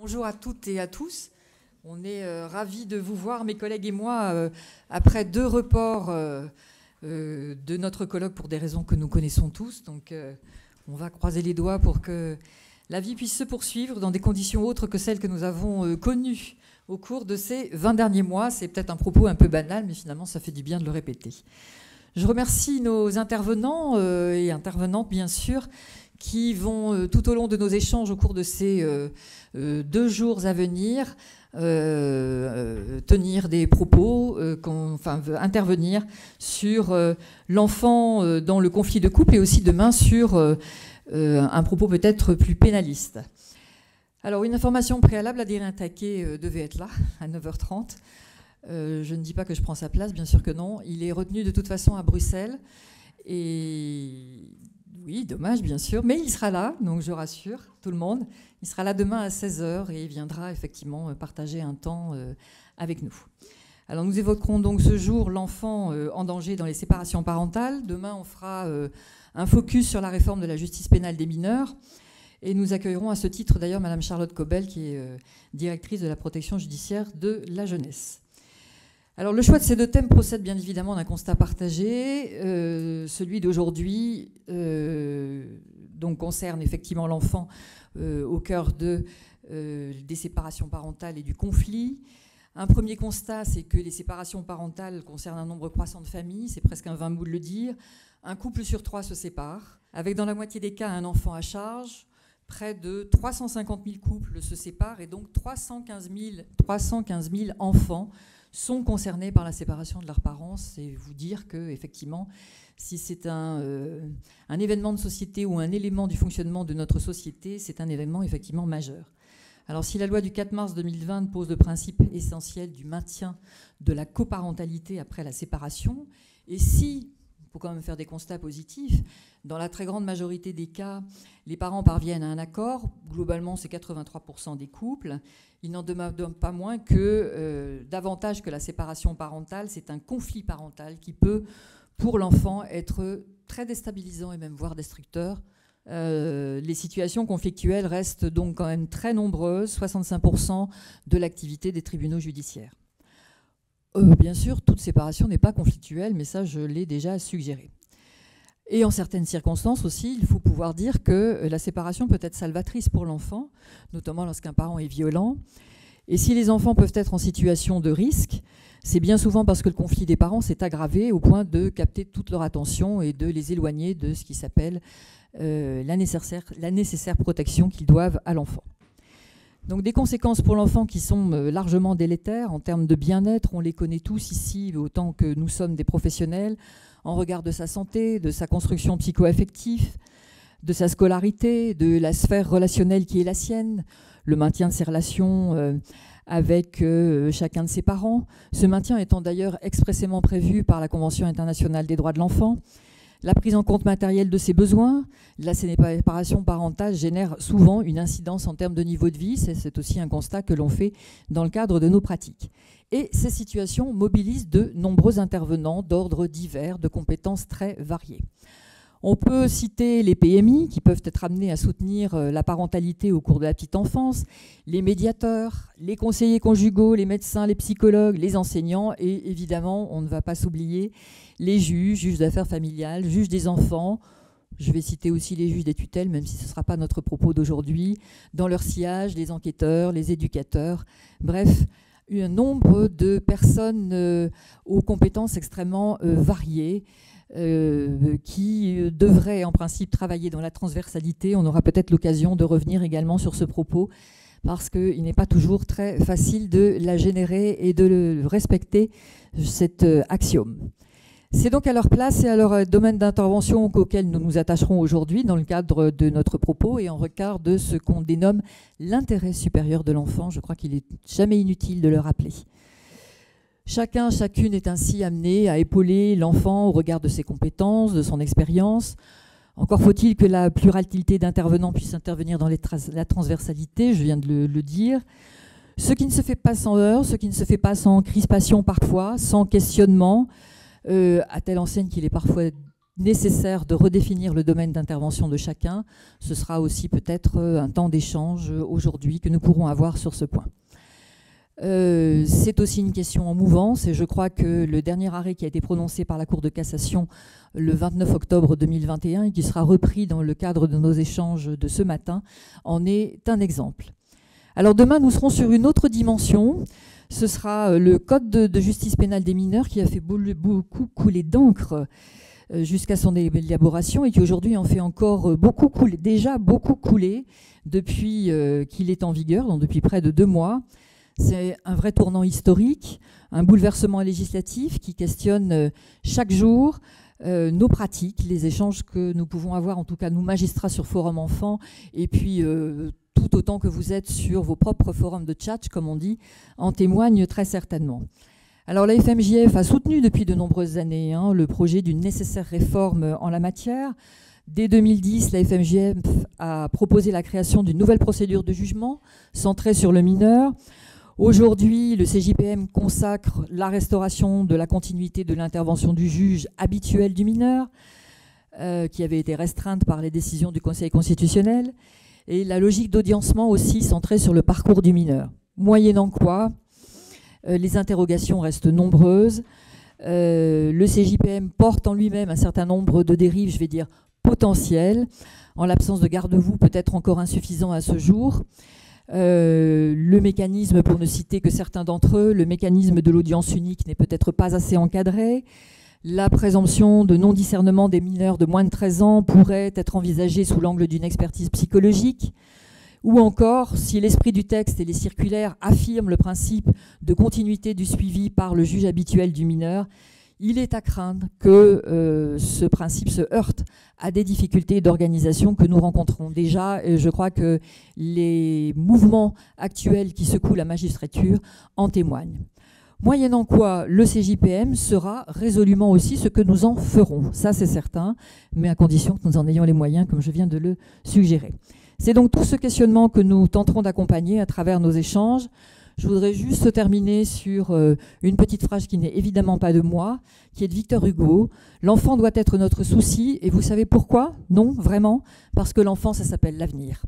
Bonjour à toutes et à tous. On est ravis de vous voir, mes collègues et moi, après 2 reports de notre colloque pour des raisons que nous connaissons tous. Donc on va croiser les doigts pour que la vie puisse se poursuivre dans des conditions autres que celles que nous avons connues au cours de ces 20 derniers mois. C'est peut-être un propos un peu banal, mais finalement ça fait du bien de le répéter. Je remercie nos intervenants et intervenantes, bien sûr, qui vont, tout au long de nos échanges au cours de ces 2 jours à venir, tenir des propos, intervenir sur l'enfant dans le conflit de couple et aussi demain sur un propos peut-être plus pénaliste. Alors, une information préalable, Adrien Taquet devait être là à 9h30. Je ne dis pas que je prends sa place, bien sûr que non. Il est retenu de toute façon à Bruxelles. Et oui, dommage, bien sûr, mais il sera là, donc je rassure tout le monde. Il sera là demain à 16h et il viendra effectivement partager un temps avec nous. Alors nous évoquerons donc ce jour l'enfant en danger dans les séparations parentales. Demain, on fera un focus sur la réforme de la justice pénale des mineurs. Et nous accueillerons à ce titre d'ailleurs Madame Charlotte Cobel, qui est directrice de la protection judiciaire de la jeunesse. Alors le choix de ces 2 thèmes procède bien évidemment d'un constat partagé. Celui d'aujourd'hui donc concerne effectivement l'enfant au cœur des séparations parentales et du conflit. Un premier constat, c'est que les séparations parentales concernent un nombre croissant de familles, c'est presque un vain mot de le dire. Un couple sur 3 se sépare, avec dans la moitié des cas un enfant à charge. Près de 350 000 couples se séparent et donc 315 000 enfants sont concernés par la séparation de leurs parents. C'est vous dire que, effectivement, si c'est un événement de société ou un élément du fonctionnement de notre société, c'est un événement effectivement majeur. Alors, si la loi du 4 mars 2020 pose le principe essentiel du maintien de la coparentalité après la séparation, et si, il faut quand même faire des constats positifs, dans la très grande majorité des cas, les parents parviennent à un accord, globalement c'est 83% des couples, il n'en demeure pas moins que, davantage que la séparation parentale, c'est un conflit parental qui peut, pour l'enfant, être très déstabilisant et même voire destructeur. Les situations conflictuelles restent donc quand même très nombreuses, 65% de l'activité des tribunaux judiciaires. Bien sûr, toute séparation n'est pas conflictuelle, mais ça je l'ai déjà suggéré. Et en certaines circonstances aussi, il faut pouvoir dire que la séparation peut être salvatrice pour l'enfant, notamment lorsqu'un parent est violent. Et si les enfants peuvent être en situation de risque, c'est bien souvent parce que le conflit des parents s'est aggravé au point de capter toute leur attention et de les éloigner de ce qui s'appelle la nécessaire protection qu'ils doivent à l'enfant. Donc des conséquences pour l'enfant qui sont largement délétères en termes de bien-être, on les connaît tous ici autant que nous sommes des professionnels, en regard de sa santé, de sa construction psycho-affective, de sa scolarité, de la sphère relationnelle qui est la sienne, le maintien de ses relations avec chacun de ses parents, ce maintien étant d'ailleurs expressément prévu par la Convention internationale des droits de l'enfant, la prise en compte matérielle de ses besoins. La séparation parentale génère souvent une incidence en termes de niveau de vie. C'est aussi un constat que l'on fait dans le cadre de nos pratiques. Et ces situations mobilisent de nombreux intervenants d'ordre divers, de compétences très variées. On peut citer les PMI qui peuvent être amenés à soutenir la parentalité au cours de la petite enfance, les médiateurs, les conseillers conjugaux, les médecins, les psychologues, les enseignants et évidemment, on ne va pas s'oublier, les juges d'affaires familiales, juges des enfants. Je vais citer aussi les juges des tutelles, même si ce ne sera pas notre propos d'aujourd'hui. Dans leur sillage, les enquêteurs, les éducateurs, bref, un nombre de personnes aux compétences extrêmement variées qui devraient en principe travailler dans la transversalité. On aura peut-être l'occasion de revenir également sur ce propos parce qu'il n'est pas toujours très facile de la générer et de le respecter, cet axiome. C'est donc à leur place et à leur domaine d'intervention auquel nous nous attacherons aujourd'hui dans le cadre de notre propos et en regard de ce qu'on dénomme l'intérêt supérieur de l'enfant. Je crois qu'il n'est jamais inutile de le rappeler. Chacun, chacune est ainsi amené à épauler l'enfant au regard de ses compétences, de son expérience. Encore faut-il que la pluralité d'intervenants puisse intervenir dans la transversalité, je viens de le dire. Ce qui ne se fait pas sans heurts, ce qui ne se fait pas sans crispation parfois, sans questionnement, à telle enseigne qu'il est parfois nécessaire de redéfinir le domaine d'intervention de chacun. Ce sera aussi peut-être un temps d'échange aujourd'hui que nous pourrons avoir sur ce point. C'est aussi une question en mouvance et je crois que le dernier arrêt qui a été prononcé par la Cour de cassation le 29 octobre 2021 et qui sera repris dans le cadre de nos échanges de ce matin en est un exemple. Alors demain, nous serons sur une autre dimension. Ce sera le Code de justice pénale des mineurs qui a fait beaucoup couler d'encre jusqu'à son élaboration et qui aujourd'hui en fait encore déjà beaucoup couler depuis qu'il est en vigueur, donc depuis près de 2 mois. C'est un vrai tournant historique, un bouleversement législatif qui questionne chaque jour nos pratiques, les échanges que nous pouvons avoir, en tout cas nous magistrats sur Forum Enfants, et puis tout autant que vous êtes sur vos propres forums de chat, comme on dit, en témoignent très certainement. Alors la FMJF a soutenu depuis de nombreuses années le projet d'une nécessaire réforme en la matière. Dès 2010, la FMJF a proposé la création d'une nouvelle procédure de jugement centrée sur le mineur. Aujourd'hui, le CJPM consacre la restauration de la continuité de l'intervention du juge habituel du mineur, qui avait été restreinte par les décisions du Conseil constitutionnel, et la logique d'audiencement aussi centrée sur le parcours du mineur. Moyennant quoi, les interrogations restent nombreuses. Le CJPM porte en lui-même un certain nombre de dérives, je vais dire, potentielles, en l'absence de garde-fous peut-être encore insuffisant à ce jour. Le mécanisme, pour ne citer que certains d'entre eux, le mécanisme de l'audience unique n'est peut-être pas assez encadré. La présomption de non-discernement des mineurs de moins de 13 ans pourrait être envisagée sous l'angle d'une expertise psychologique. Ou encore, si l'esprit du texte et les circulaires affirment le principe de continuité du suivi par le juge habituel du mineur, il est à craindre que ce principe se heurte à des difficultés d'organisation que nous rencontrons déjà. Et je crois que les mouvements actuels qui secouent la magistrature en témoignent. Moyennant quoi, le CJPM sera résolument aussi ce que nous en ferons. Ça, c'est certain, mais à condition que nous en ayons les moyens, comme je viens de le suggérer. C'est donc tout ce questionnement que nous tenterons d'accompagner à travers nos échanges. Je voudrais juste terminer sur une petite phrase qui n'est évidemment pas de moi, qui est de Victor Hugo. L'enfant doit être notre souci, et vous savez pourquoi? Non, vraiment, parce que l'enfant, ça s'appelle l'avenir.